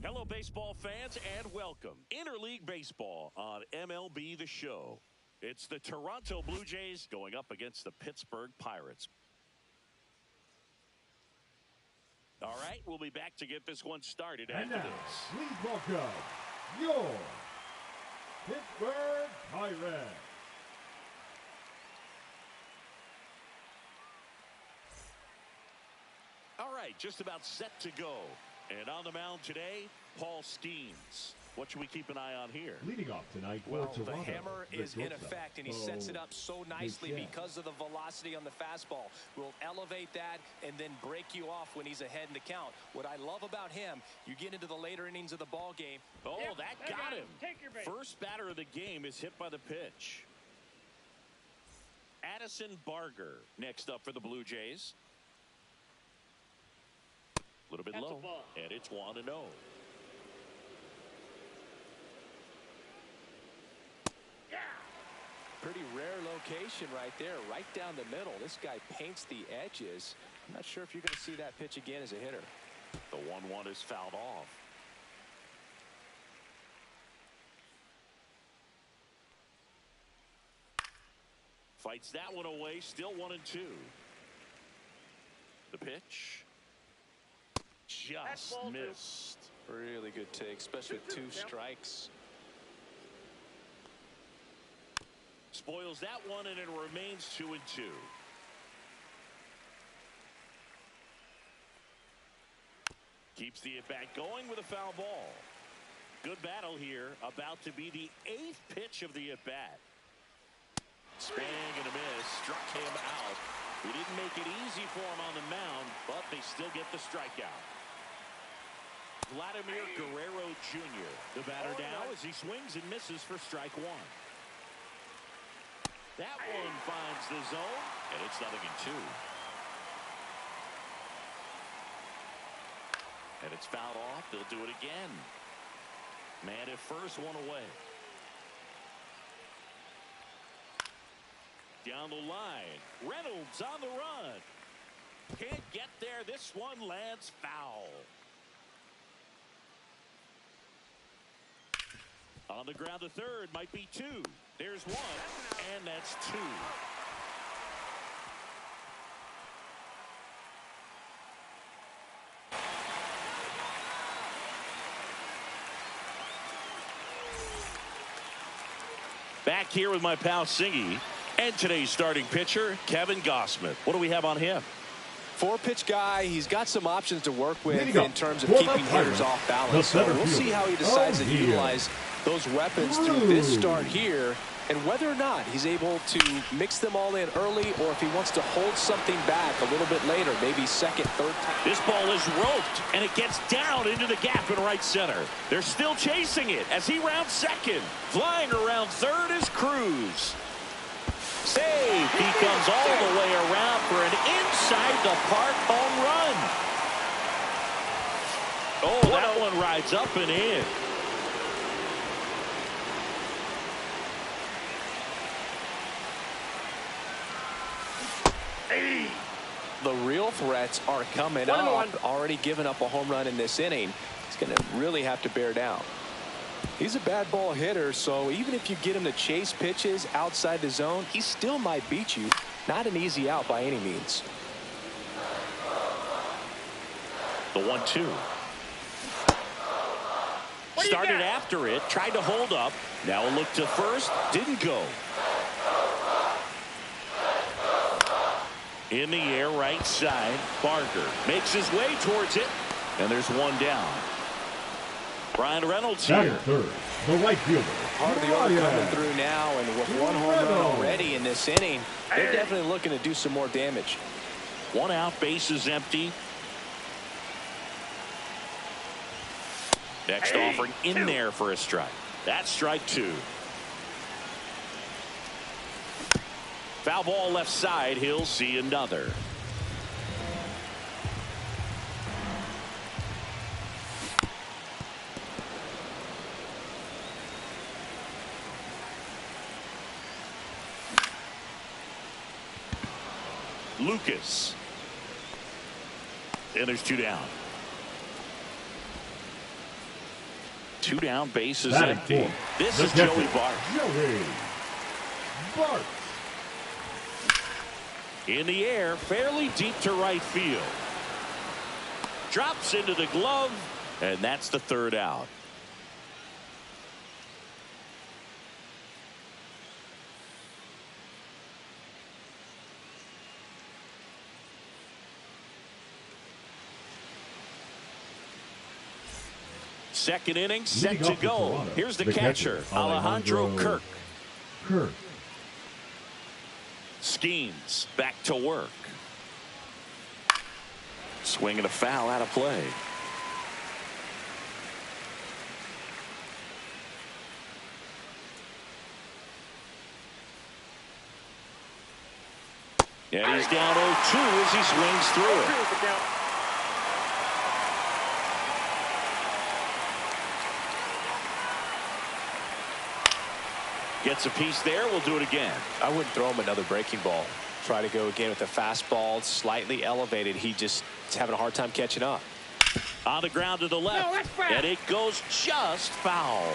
Hello, baseball fans, and welcome. Interleague Baseball on MLB The Show. It's the Toronto Blue Jays going up against the Pittsburgh Pirates. All right, we'll be back to get this one started after this. Please welcome your Pittsburgh Pirates. All right, just about set to go. And on the mound today, Paul Skeens. What should we keep an eye on here? Leading off tonight, well, Toronto, the hammer is in effect, and he sets it up so nicely because of the velocity on the fastball. Will elevate that and then break you off when he's ahead in the count. What I love about him, you get into the later innings of the ball game. Oh, that got him. First batter of the game is hit by the pitch. Addison Barger next up for the Blue Jays. A little bit low, and it's 1-0. Pretty rare location right there, right down the middle. This guy paints the edges. I'm not sure if you're going to see that pitch again as a hitter. The 1-1 is fouled off. Fights that one away, still 1-2. The pitch. Just missed. Really good take, especially with 2 strikes. Spoils that one, and it remains 2-2. Keeps the at-bat going with a foul ball. Good battle here. About to be the 8th pitch of the at-bat. Swing and a miss. Struck him out. We didn't make it easy for him on the mound, but they still get the strikeout. Vladimir Guerrero Jr. the batter now as he swings and misses for strike 1. That one finds the zone, and it's 0-2. And it's fouled off. They'll do it again. Man at first, one away. Down the line, Reynolds on the run. Can't get there. This one lands foul. On the ground to third, might be 2. There's 1, and that's 2. Back here with my pal Singy and today's starting pitcher, Kevin Gossman. What do we have on him? 4-pitch guy. He's got some options to work with in terms of keeping hitters off balance. So we'll see how he decides to utilize those weapons through this start here, and whether or not he's able to mix them all in early, or if he wants to hold something back a little bit later, maybe second, third time. This ball is roped, and it gets down into the gap in right center. They're still chasing it as he rounds second. Flying around third is Cruz. Save. He comes all the way around for an inside-the-park home run. Oh, that one rides up and in. The real threats are coming up. Already given up a home run in this inning. He's going to really have to bear down. He's a bad ball hitter, so even if you get him to chase pitches outside the zone, he still might beat you. Not an easy out by any means. The 1-2. Started after it, tried to hold up. Now a look to first, didn't go. In the air, right side, Barger makes his way towards it, and there's one down. Brian Reynolds here. Third, the right fielder. Part of the order coming through now, and with 1 home run already in this inning, they're definitely looking to do some more damage. 1 out, base is empty. Next offering in there for a strike. That's strike 2. Foul ball left side. He'll see another. Lucas. And there's 2 down. 2 down, bases empty. This is Joey Bart. Joey Bart. In the air, fairly deep to right field. Drops into the glove, and that's the 3rd out. Second inning set to go. Here's the catcher, Alejandro Kirk. Schemes back to work. Swing and a foul out of play. And he's down 0-2 as he swings through it. Gets a piece there. We'll do it again. I wouldn't throw him another breaking ball. Try to go again with the fastball, slightly elevated. He just is having a hard time catching up. On the ground to the left. And it goes just foul.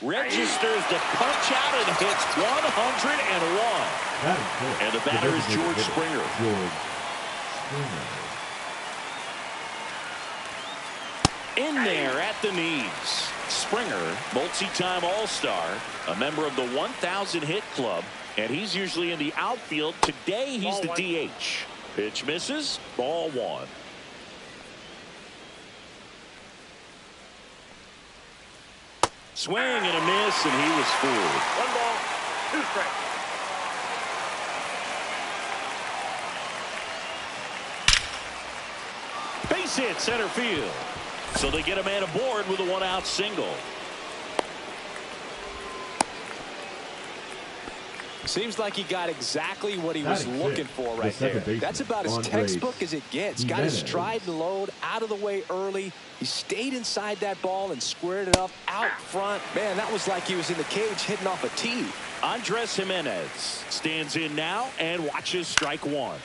Registers the punch out and hits 101. And the batter is George Springer. In there at the knees. Springer, multi-time All-Star, a member of the 1,000 hit club, and he's usually in the outfield. Today he's the DH. Pitch misses, ball 1. Swing and a miss, and he was fooled. 1 ball, 2 strikes. Base hit center field. So they get a man aboard with a 1-out single. Seems like he got exactly what he was looking for right there. That's about as textbook as it gets. Got his stride and load out of the way early. He stayed inside that ball and squared it up out front. Man, that was like he was in the cage hitting off a tee. Andres Jimenez stands in now and watches strike 1.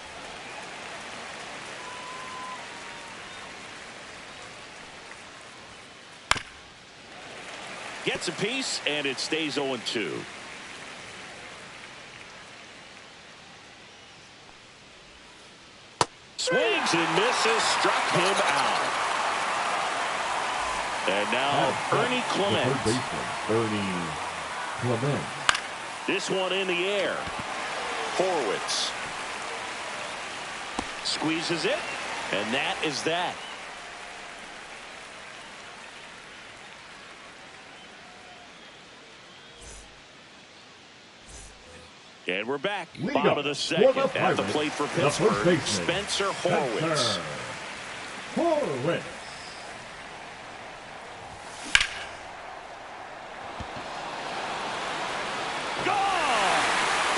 Gets a piece, and it stays 0-2. Swings and misses, struck him out. And now Ernie Clement. This one in the air. Horwitz squeezes it, and that is that. And we're back. Bottom of the second. At the plate for Pittsburgh, Spencer Horwitz. Gone!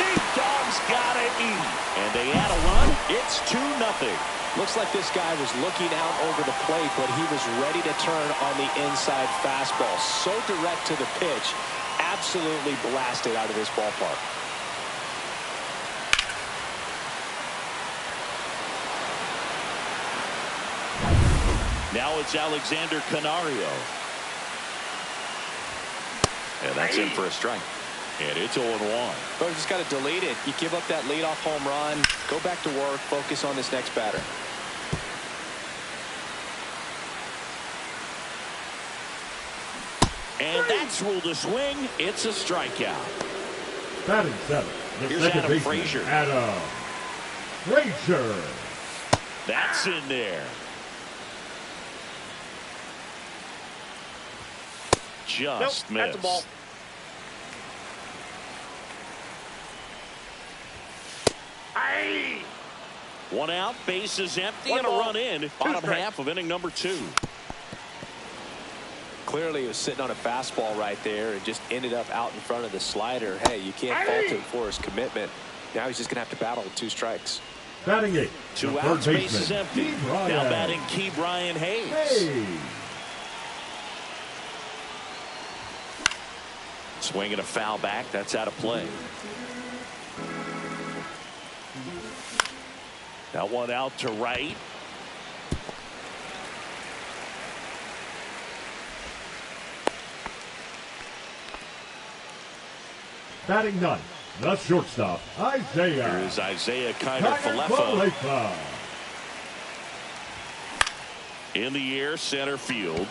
Big Dog's got to eat. And they add a run. It's 2-0. Looks like this guy was looking out over the plate, but he was ready to turn on the inside fastball. So direct to the pitch. Absolutely blasted out of this ballpark. Now it's Alexander Canario. And that's in for a strike. And it's 0-1. But you just got to delete it. You give up that leadoff home run. Go back to work. Focus on this next batter. And that's ruled a swing. It's a strikeout. Batting 7th. Here's Adam Frazier. Adam Frazier. That's in there. Just missed. That's a ball. One out, bases empty, One and a ball, run in. Bottom strikes. half of inning number 2. Clearly, he was sitting on a fastball right there and just ended up out in front of the slider. Hey, you can't fault him for his commitment. Now he's just going to have to battle with 2 strikes. Batting 8. 2 outs, bases empty. Now batting Ke'Bryan Hayes. Hey. Swinging a foul back. That's out of play. That one out to right. Batting 9. The shortstop, Isaiah. Here's Isaiah Kiner-Falefa. In the air, center field.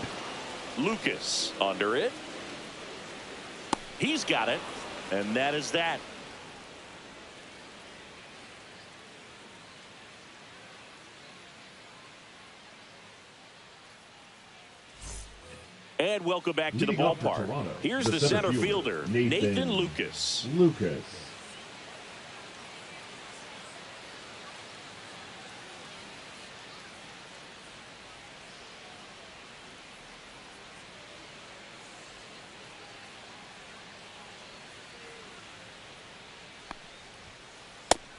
Lucas under it. He's got it, and that is that. And welcome back to the ballpark. Here's the center fielder, Nathan Lucas.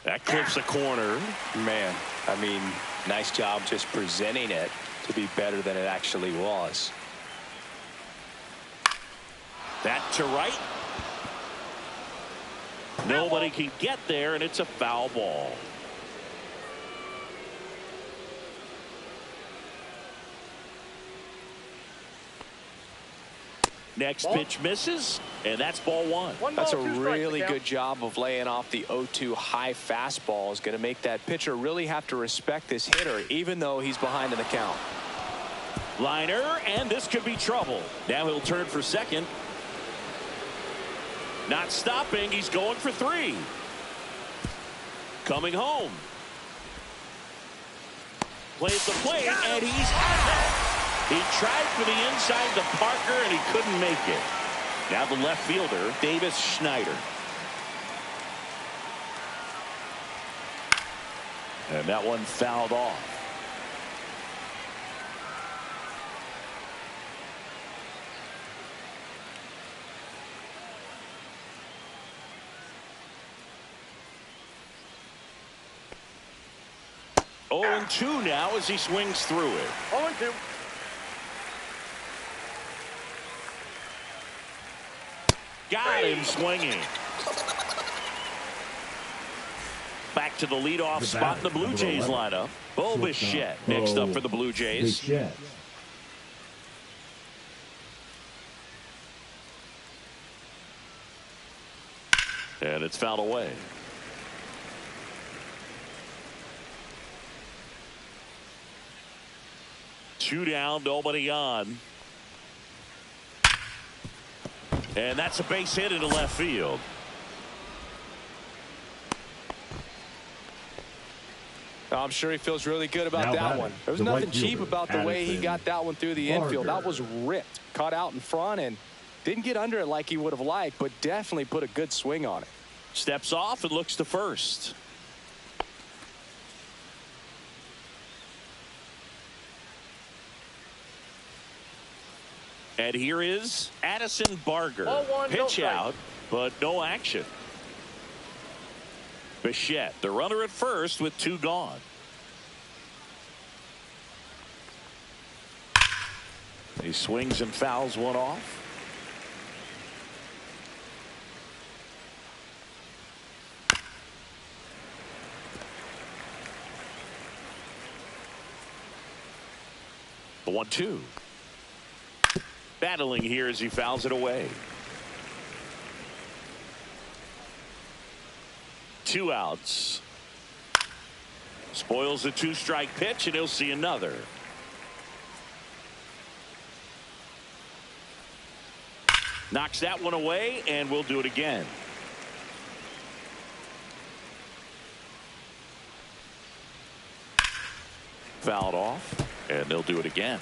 That clips a corner. Man, I mean, nice job just presenting it to be better than it actually was. That to right. Nobody can get there, and it's a foul ball. Next pitch misses, and that's ball 1. That's a really good job of laying off the 0-2 high fastball. Is going to make that pitcher really have to respect this hitter, even though he's behind in the count. Liner, and this could be trouble. Now he'll turn for second. Not stopping. He's going for 3. Coming home. Plays the plate, and he's out. He tried for the inside to Parker, and he couldn't make it. Now the left fielder, Davis Schneider. And that one fouled off. Oh, and 2 now as he swings through it. 0-2. Got him swinging. Back to the leadoff spot in the Blue Jays lineup. Bo Bichette next up for the Blue Jays. And it's fouled away. Two down, nobody on. And that's a base hit into left field. I'm sure he feels really good about that one. There was nothing cheap about the way he got that one through the infield. That was ripped. Caught out in front and didn't get under it like he would have liked, but definitely put a good swing on it. Steps off and looks to first. And here is Addison Barger. Pitch out, but no action. Bichette, the runner at first with 2 gone. He swings and fouls one off. The 1-2. Battling here as he fouls it away. 2 outs. Spoils the 2-strike pitch, and he'll see another. Knocks that one away, and we'll do it again. Fouled off, and they'll do it again.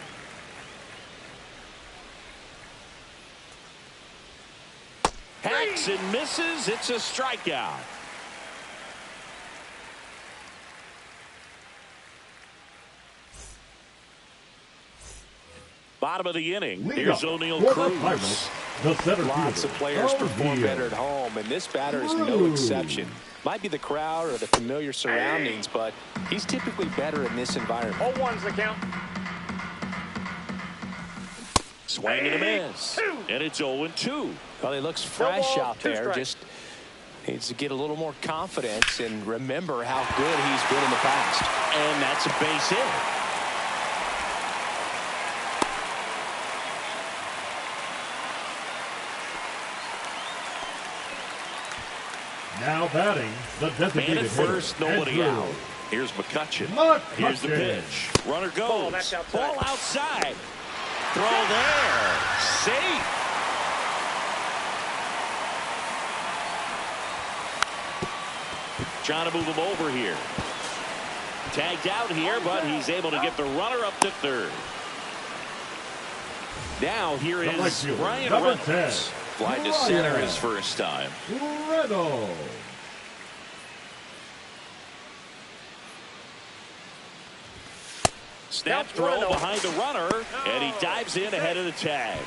Hacks and misses. It's a strikeout. Bottom of the inning. Lead Here's up O'Neal for the Cruz. Pirates, the center Lots of fielder, players perform O'Neal better at home, and this batter is no exception. Might be the crowd or the familiar surroundings, but he's typically better in this environment. 0-1's the count. Swing and a miss. And it's 0-2. Well, he looks fresh ball, out 2 there. strikes. Just needs to get a little more confidence and remember how good he's been in the past. And that's a base hit. Now batting, the Man designated at first, hitter, nobody Andrew out. Here's McCutcheon. McCutcheon. Here's the pitch. Runner goes. Ball, that's outside. Ball outside. Throw there. Safe. Trying to move him over here. Tagged out here, but he's able to get the runner up to third. Now here The right is fielder, Brian number Reynolds. 10, Fly to center his first time. Reynolds. Snap throw behind the runner, and he dives in ahead of the tag.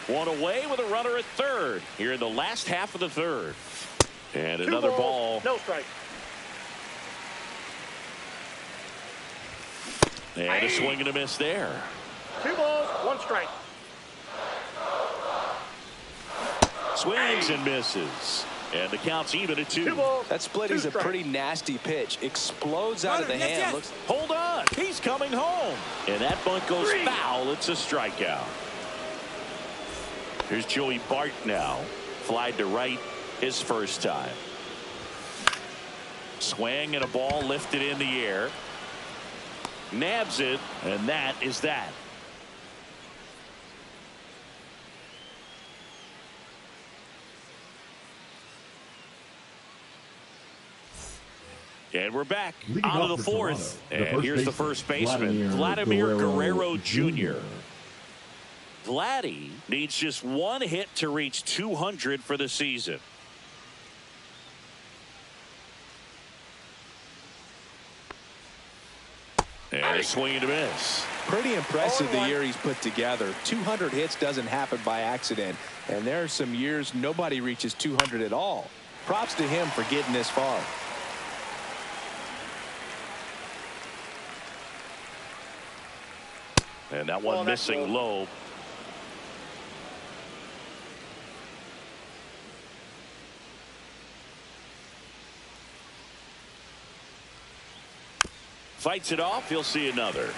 One away with a runner at third here in the last half of the third. And 2 another balls, ball. no strike. And a swing and a miss there. 2 balls, 1 strike. Swings and misses. And the count's even at 2. 2 balls. That split 2 is a strikes. pretty nasty pitch. Explodes out of the hand. Looks Hold on. He's coming home. And that bunt goes foul. It's a strikeout. Here's Joey Bart now. Flied to right his first time. Swing and a ball lifted in the air. Nabs it, and that is that. And we're back Leading on to off the for fourth. Toronto, And here's the first baseman, Vladimir Guerrero Jr. Vladdy needs just 1 hit to reach 200 for the season. And a swing and a miss. pretty impressive the year he's put together. 200 hits doesn't happen by accident, and there are some years nobody reaches 200 at all. Props to him for getting this far. And that one missing low. Fights it off. You'll see another.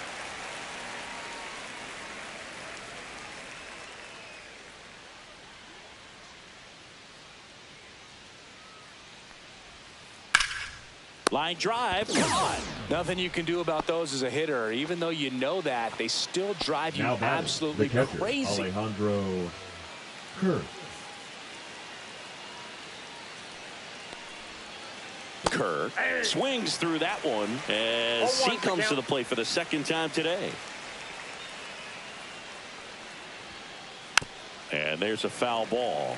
Line drive. Gone. Nothing you can do about those as a hitter. Even though you know that, they still drive you absolutely crazy. Alejandro Kirk. Kirk swings through that one as he comes to the plate for the second time today. And there's a foul ball.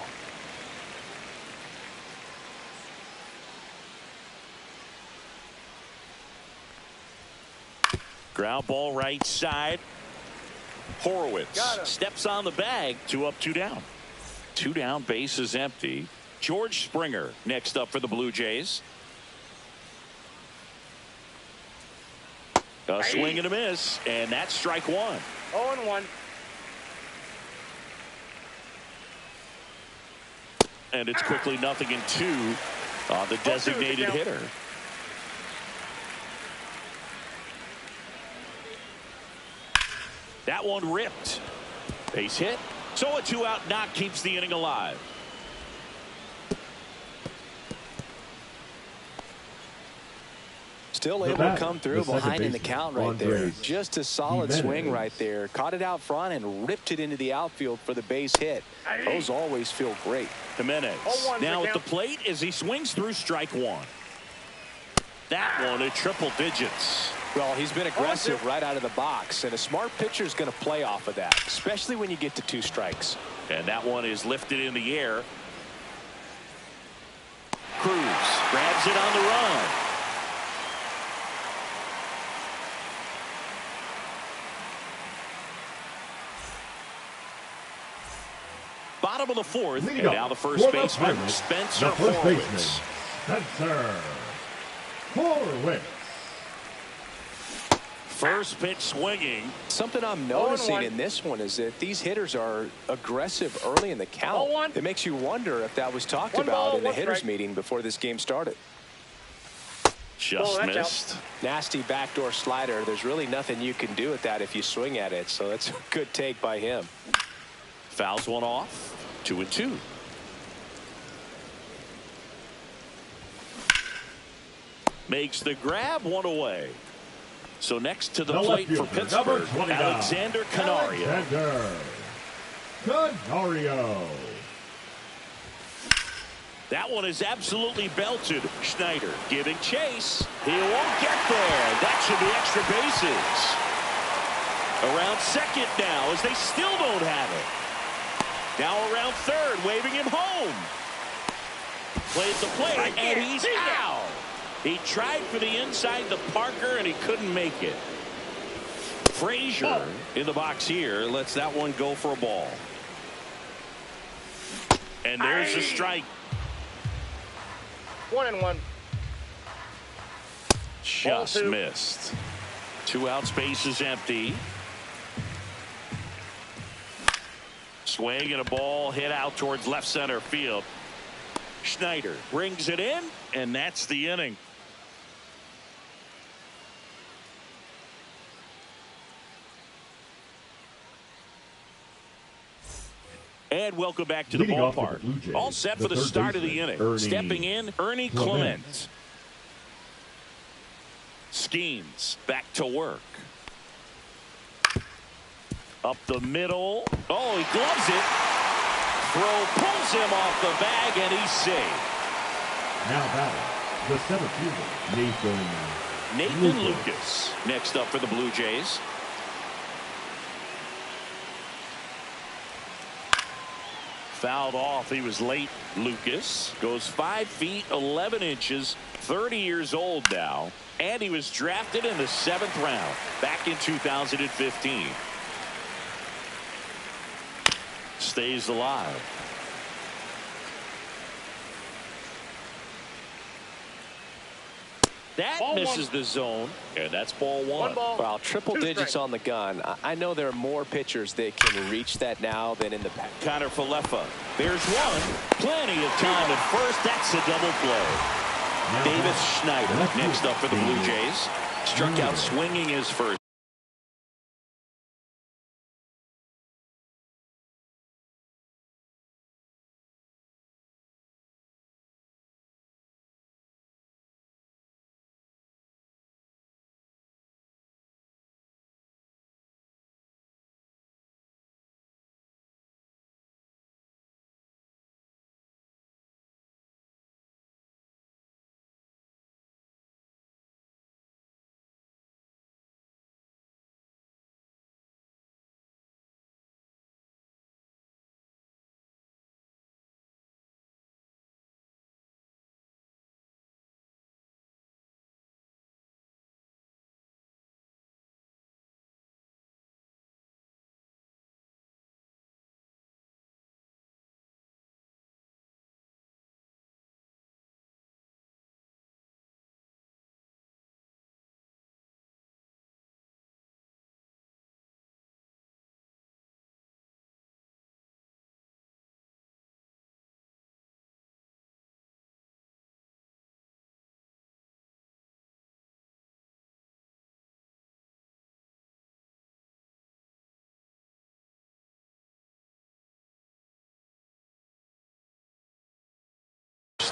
Ground ball right side. Horowitz steps on the bag. 2 up, 2 down. 2 down, base is empty. George Springer next up for the Blue Jays. A swing and a miss, and that's strike 1. 0-1. And it's quickly 0-2 on the designated hitter. That one ripped. Base hit. So a 2-out knock keeps the inning alive. Still able to come through behind in the count right there. Just a solid swing right there. Caught it out front and ripped it into the outfield for the base hit. Those always feel great. Jimenez now at the plate as he swings through strike 1. That one at triple digits. Well, he's been aggressive right out of the box, and a smart pitcher is going to play off of that, especially when you get to 2 strikes. And that one is lifted in the air. Cruz grabs it on the run. bottom of the fourth, Leading and up now the first for the baseman, Pirates, Spencer the first Horwitz. baseman, Spencer Horwitz. First pitch swinging. Something I'm noticing 0-1. in this one is that these hitters are aggressive early in the count. 0-1. It makes you wonder if that was talked One about ball, in the one hitters strike. meeting before this game started. Just that's missed. Nasty backdoor slider. There's really nothing you can do with that if you swing at it. So that's a good take by him. Fouls one off. 2-2. Makes the grab, one away. So next to the plate for Pittsburgh, Alexander Canario. Alexander Canario. That one is absolutely belted. Schneider giving chase. He won't get there. That should be extra bases. Around second now as they still don't have it. Now around third, waving him home. Plays the plate, and he's out. He tried for the inside the Parker, and he couldn't make it. Frazier in the box here lets that one go for a ball. And there's a strike. 1-1. Just Ball two. missed. 2 outs, base is empty. Swing and a ball hit out towards left center field. Schneider brings it in, and that's the inning. And welcome back to the Leading off for the ballpark. Blue Jays, All set the for the third start of the baseman, inning. Ernie Stepping in, Ernie Clement. Clement. Schemes back to work. Up the middle. Oh, he gloves it. Throw pulls him off the bag, and he's safe. Now batting, the center fielder, Nathan Lucas next up for the Blue Jays. Fouled off. He was late. Lucas goes 5 feet 11 inches, 30 years old now, and he was drafted in the 7th round back in 2015. Stays alive. That Ball misses one. the zone, and that's ball 1. One ball. Well, triple 2 digits strikes. on the gun. I know there are more pitchers that can reach that now than in the past. Connor Falefa. There's one. Plenty of time at first. That's a double play. Davis Schneider next up for the Blue Jays. Struck out swinging his first.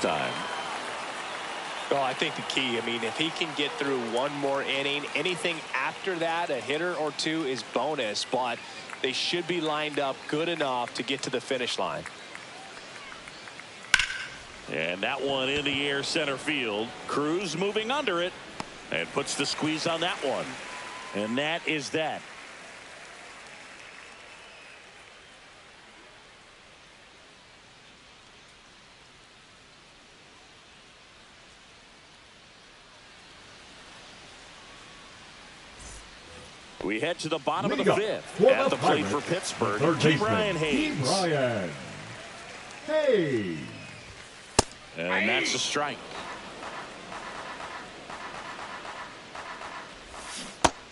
Time. Well, I think the key, I mean, if he can get through one more inning, anything after that, a hitter or two is bonus, but they should be lined up good enough to get to the finish line. And that one in the air center field. Cruz moving under it and puts the squeeze on that one. And that is that. We head to the bottom of the 5th at the plate for Pittsburgh. Brian Hayes. Hey. And that's a strike.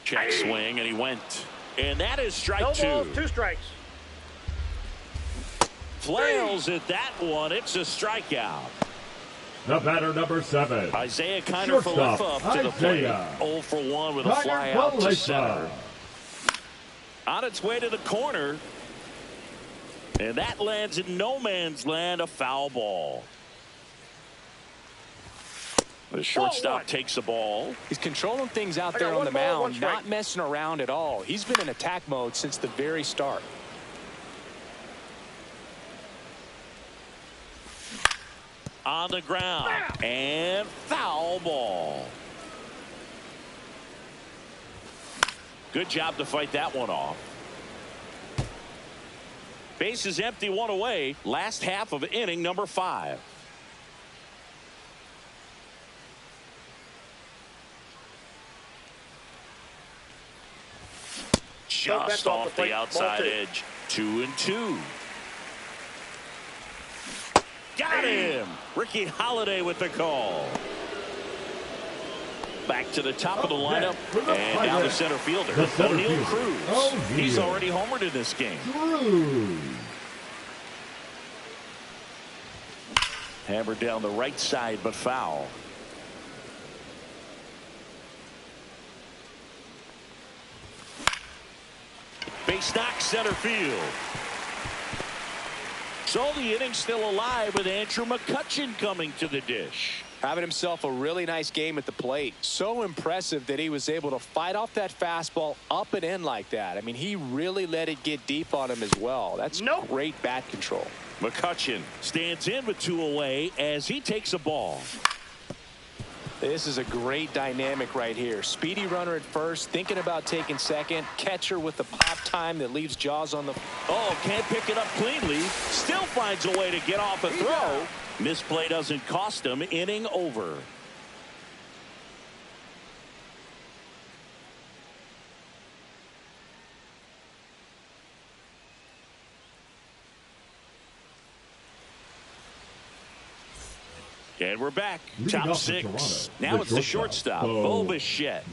Check swing, and he went. And that is strike No two. balls, 2 strikes. Flails at that one. It's a strikeout. The batter, number 7. Isaiah Kiner-Falefa up to the plate. 0 for 1 with a fly out to center. On its way to the corner. And that lands in no man's land, a foul ball. The shortstop takes the ball. He's controlling things out there on the mound, not messing around at all. He's been in attack mode since the very start. On the ground. And foul ball. Good job to fight that one off. Base is empty, 1 away. Last half of inning number 5. Just off the outside edge. 2-2. Got him. Ricky Holiday with the call. Back to the top of the lineup and down the center fielder, O'Neal Cruz. He's already homered in this game. Hammered down the right side, but foul. Base knock, center field. So the inning's still alive with Andrew McCutchen coming to the dish. Having himself a really nice game at the plate. So impressive that he was able to fight off that fastball up and in like that. I mean, he really let it get deep on him as well. That's great bat control. McCutchen stands in with 2 away as he takes a ball. This is a great dynamic right here. Speedy runner at first, thinking about taking second. Catcher with the pop time that leaves Jaws on the... Oh, can't pick it up cleanly. Still finds a way to get off a throw. Misplay doesn't cost him. Inning over. And we're back. Top 6. Now it's the shortstop, Bo Bichette.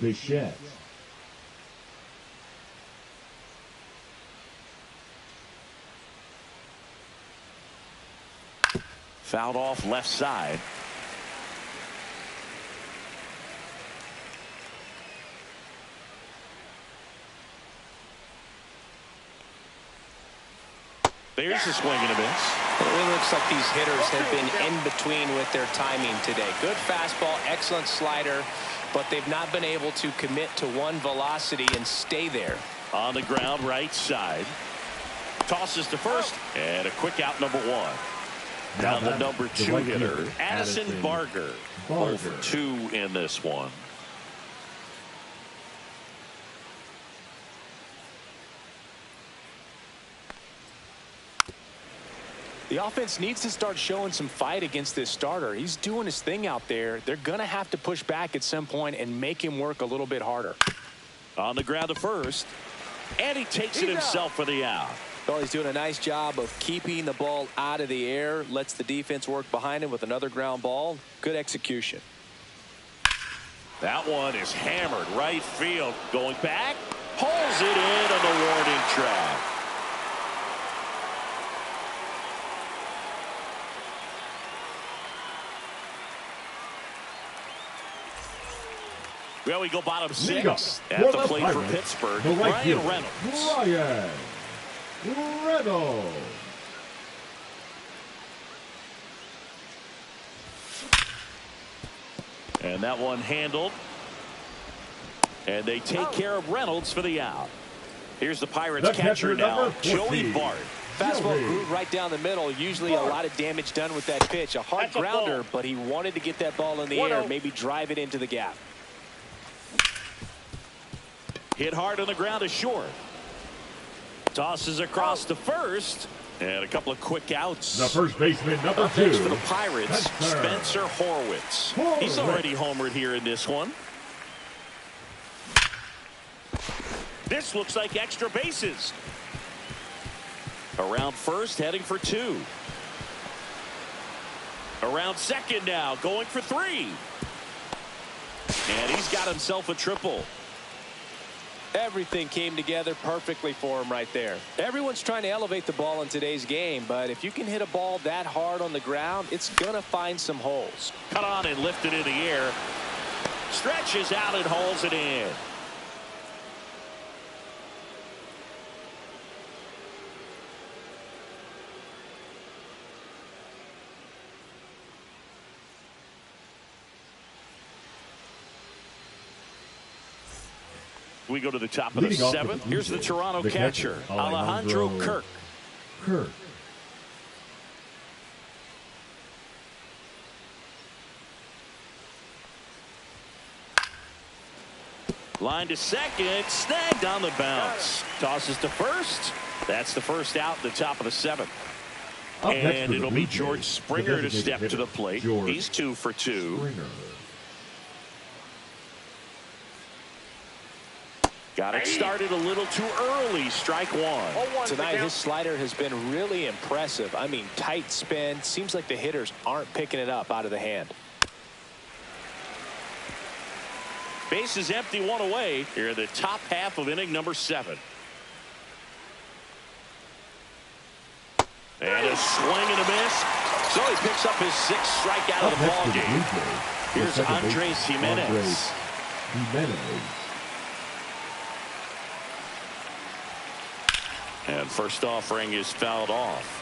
Fouled off left side. There's a swing and a miss. It really looks like these hitters have been in between with their timing today. Good fastball, excellent slider, but they've not been able to commit to one velocity and stay there. On the ground, right side. Tosses to first, and a quick out, number 1. Now the number 2 hitter, Addison Barger. 0 for 2 in this one. The offense needs to start showing some fight against this starter. He's doing his thing out there. They're going to have to push back at some point and make him work a little bit harder. On the ground to first, and he takes it himself for the out. Well, he's doing a nice job of keeping the ball out of the air, lets the defense work behind him with another ground ball. Good execution. That one is hammered right field. Going back, pulls it in on the warning track. Well, we go bottom 6 at the plate for Pittsburgh. Ryan Reynolds. And that one handled. And they take care of Reynolds for the out. Here's the Pirates catcher now, Joey Bart. Fastball groove right down the middle. Usually a lot of damage done with that pitch. A hard grounder, but he wanted to get that ball in the air, maybe drive it into the gap. Hit hard on the ground to short. Tosses across to first. And a couple of quick outs. The first baseman, number 2. For the Pirates, Spencer Horwitz. He's already homered here in this one. This looks like extra bases. Around first, heading for 2. Around second now, going for 3. And he's got himself a triple. Everything came together perfectly for him right there. Everyone's trying to elevate the ball in today's game, but if you can hit a ball that hard on the ground, it's going to find some holes. Cut on and lifted in the air. Stretches out and hauls it in. We go to the top of the 7th. Here's the Toronto catcher, Alejandro Kirk. Line to second, snagged on the bounce. Tosses to first. That's the first out, the top of the 7th. And it'll be George Springer to step to the plate. He's 2 for 2. Got it started a little too early. Strike 1. Tonight, his slider has been really impressive. I mean, tight spin. Seems like the hitters aren't picking it up out of the hand. Base is empty, 1 away. Here in the top half of inning number 7. And a swing and a miss. So he picks up his 6th strikeout of the ball game. Here's Andres Jimenez. And first offering is fouled off.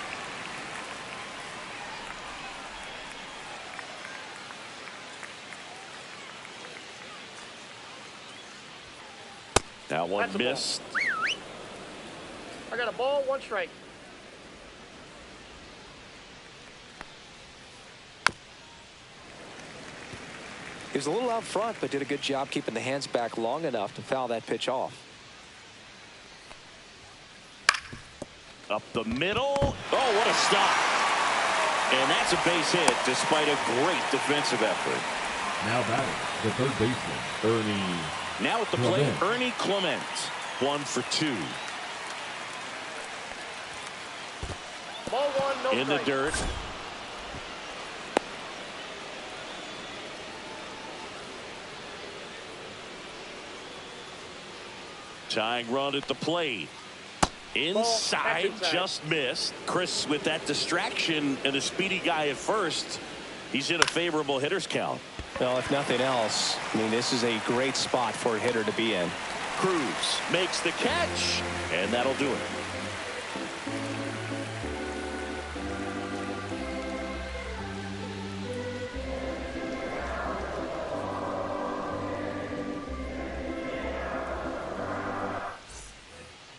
That one missed. I got a ball, 1 strike. He was a little out front, but did a good job keeping the hands back long enough to foul that pitch off. Up the middle. Oh, what a stop. And that's a base hit despite a great defensive effort. Now batting, the third baseman, Ernie. Now at the plate, Ernie Clement. 1 for 2. Ball 1, no in strike. the dirt. Tying run at the plate. Inside, just missed. Chris, with that distraction and a speedy guy at first, he's in a favorable hitter's count. Well, if nothing else, I mean, this is a great spot for a hitter to be in. Cruz makes the catch, and that'll do it.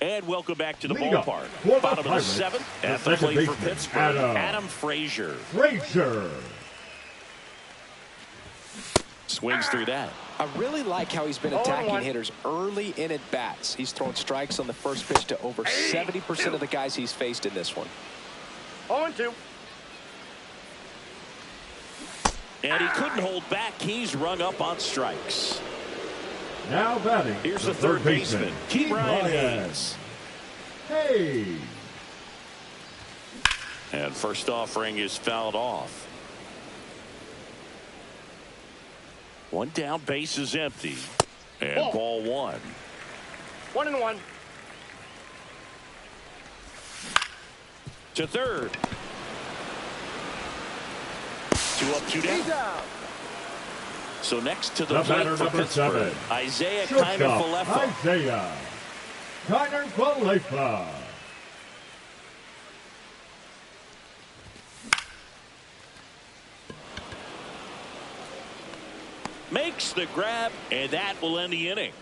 And welcome back to the ballpark. Bottom of the 7th at the plate for Pittsburgh, Adam Frazier. Swings through that. I really like how he's been attacking hitters early in at bats. He's thrown strikes on the first pitch to over 70% of the guys he's faced in this one. 0-2. And he couldn't hold back. He's rung up on strikes. Now batting. Here's the third baseman, Ke'Bryan Hayes. And first offering is fouled off. One down, base is empty. And ball 1. 1-1. To third. 2 up, 2 down. So next to the plate for Pittsburgh, Isaiah Kiner-Falefa. Makes the grab, and that will end the inning.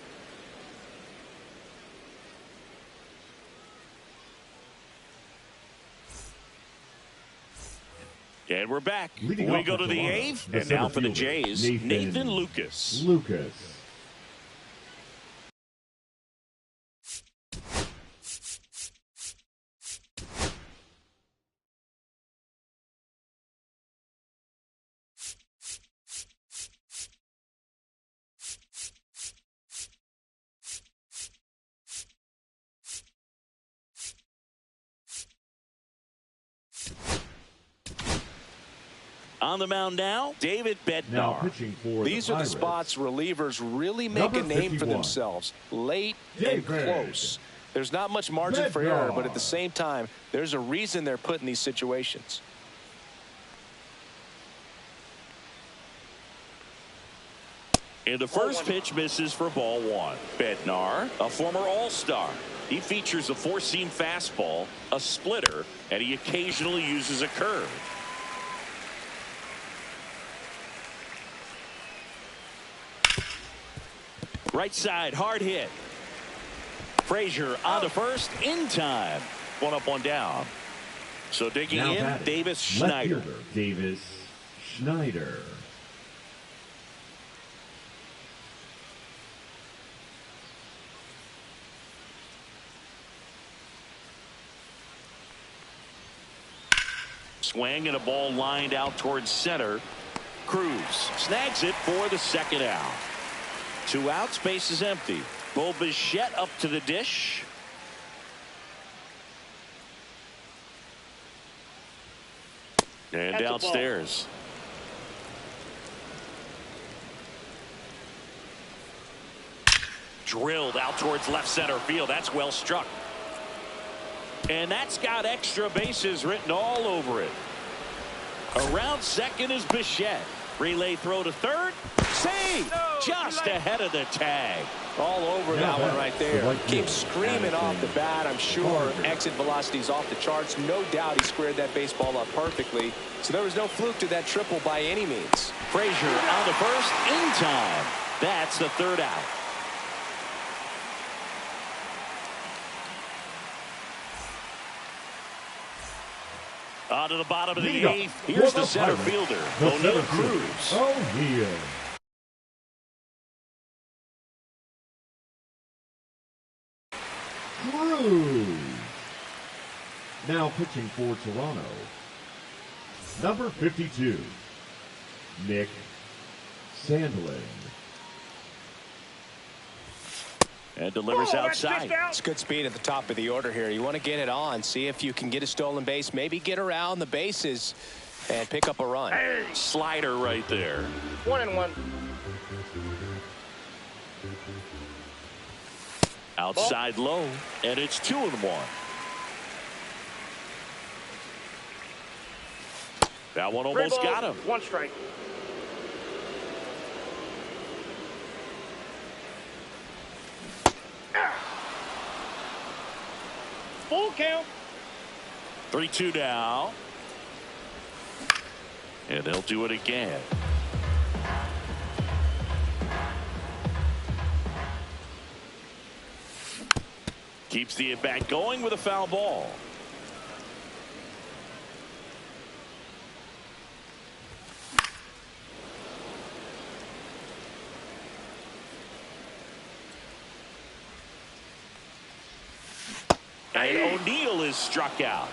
And we're back. We go to the 8th, and now for the Jays, Nathan Lucas. On the mound now, David Now Bednar. pitching for These are the Pirates, spots relievers really make a name for themselves. Late and close. There's not much margin for error, but at the same time, there's a reason they're put in these situations. And the first pitch misses for ball one. Bednar, a former All-Star. He features a four-seam fastball, a splitter, and he occasionally uses a curve. Right side, hard hit. Frazier on to first in time. One up, one down. So digging now in, batting, Davis left Schneider. fielder, Davis Schneider. Swing and a ball lined out towards center. Cruz snags it for the second out. 2 outs, base is empty. Bo Bichette up to the dish. And That's a downstairs. Drilled out towards left center field. That's well struck. And that's got extra bases written all over it. Around second is Bichette. Relay throw to third. Save! Just ahead of the tag. All over that one right there. Keeps screaming Addison. off the bat. I'm sure exit velocity's off the charts. No doubt he squared that baseball up perfectly. So there was no fluke to that triple by any means. Frazier on to first in time. That's the third out. On to the bottom of the Lead up eighth. Here's for the center Pirates, fielder, the O'Neill center Cruz. fielder, O'Neill. Cruz. Now pitching for Toronto, number 52, Nick Sandlin. And delivers outside. It's good speed at the top of the order here. You want to get it on. See if you can get a stolen base. Maybe get around the bases and pick up a run. Hey, Slider right there. 1-1. Outside low. And it's 2-1. That one almost got him. 1 strike. Full count. 3-2 now. And they'll do it again. Keeps the at-bat going with a foul ball. And O'Neill is struck out.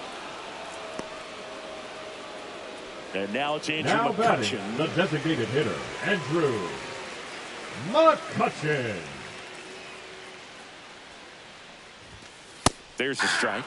And now it's Andrew Now batting, McCutchen. the designated hitter, Andrew McCutchen. There's the strike.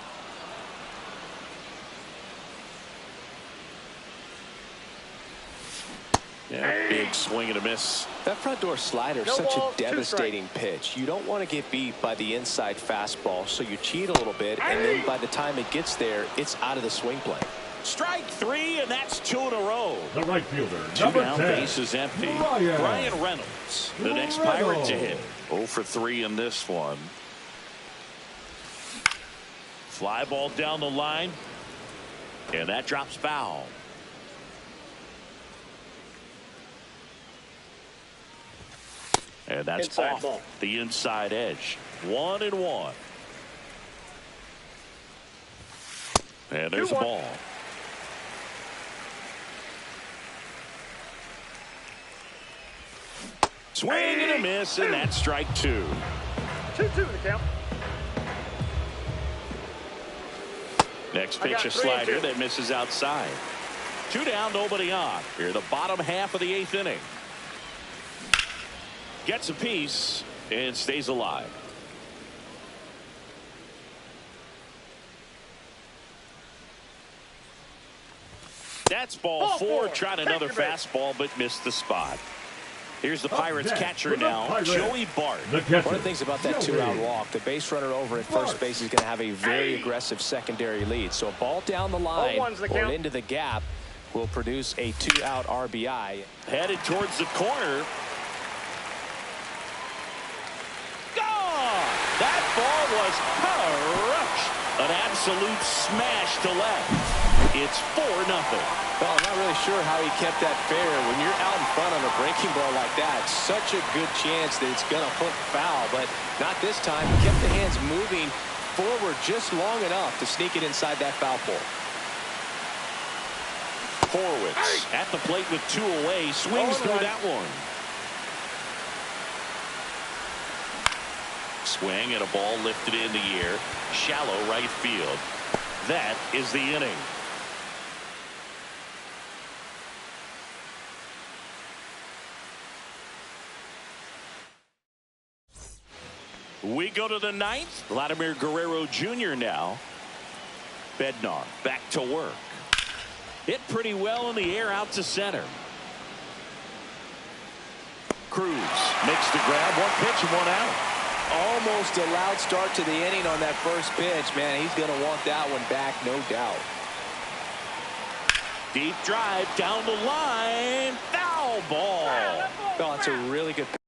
Yeah, big swing and a miss. That front door slider is No such ball, a 2 devastating pitch. You don't want to get beat by the inside fastball, so you cheat a little bit, and then by the time it gets there, it's out of the swing plane. Strike 3, and that's 2 in a row. The right fielder, 2 number down, 10, base is empty. Brian Reynolds, the next Pirate to hit. Reynolds. 0 for 3 in this one. Fly ball down the line, and that drops foul. And that's Inside off ball. the inside edge. 1-1. And there's a 2-1. ball. Swing and a miss, and that's strike 2. 2-2 the count. Next I pitch, got a 3-2. slider that misses outside. 2 down, nobody on. Here, the bottom half of the 8th inning. Gets a piece and stays alive. That's ball four. Tried another fastball, but missed the spot. Here's the Pirates catcher now, Joey Bart. One of the things about that two-out walk, the base runner over at first base is going to have a very aggressive secondary lead. So a ball down the line or into the gap will produce a two-out RBI. Headed towards the corner. Gone! That ball was crushed. An absolute smash to left. It's 4-0. Well, I'm not really sure how he kept that fair. When you're out in front on a breaking ball like that, such a good chance that it's going to hook foul, but not this time. He kept the hands moving forward just long enough to sneak it inside that foul pole. Horwitz at the plate with 2 away, swings through that one. Swing and a ball lifted in the air, shallow right field. That is the inning. We go to the 9th. Vladimir Guerrero Jr. now. Bednar back to work. Hit pretty well in the air out to center. Cruz makes the grab. 1 pitch and 1 out. Almost a loud start to the inning on that first pitch. Man, he's going to want that one back, no doubt. Deep drive down the line. Foul ball. Oh, it's a really good pitch.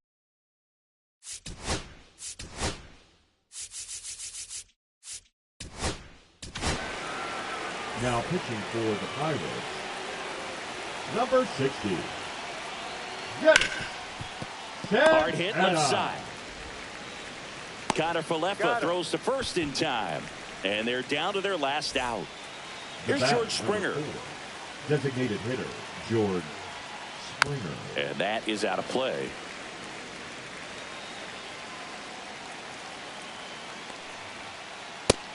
Now pitching for the Pirates, number 60. Get it. Hard hit left side. Connor Falefa throws to first in time. And they're down to their last out. Here's George Springer. Designated hitter, George Springer. And that is out of play.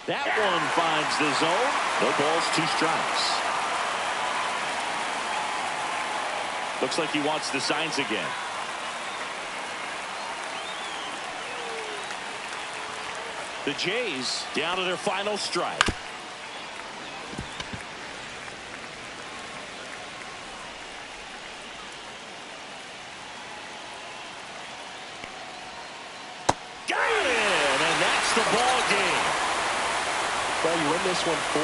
That one finds the zone. No balls, 2 strikes. Looks like he wants the signs again. The Jays down to their final strike. Got it! And that's the ball game. Well, you win this one 4-0,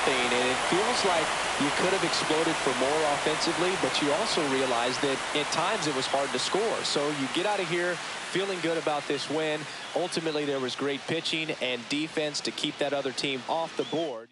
and it feels like you could have exploded for more offensively, but you also realize that at times it was hard to score. So you get out of here feeling good about this win. Ultimately, there was great pitching and defense to keep that other team off the board.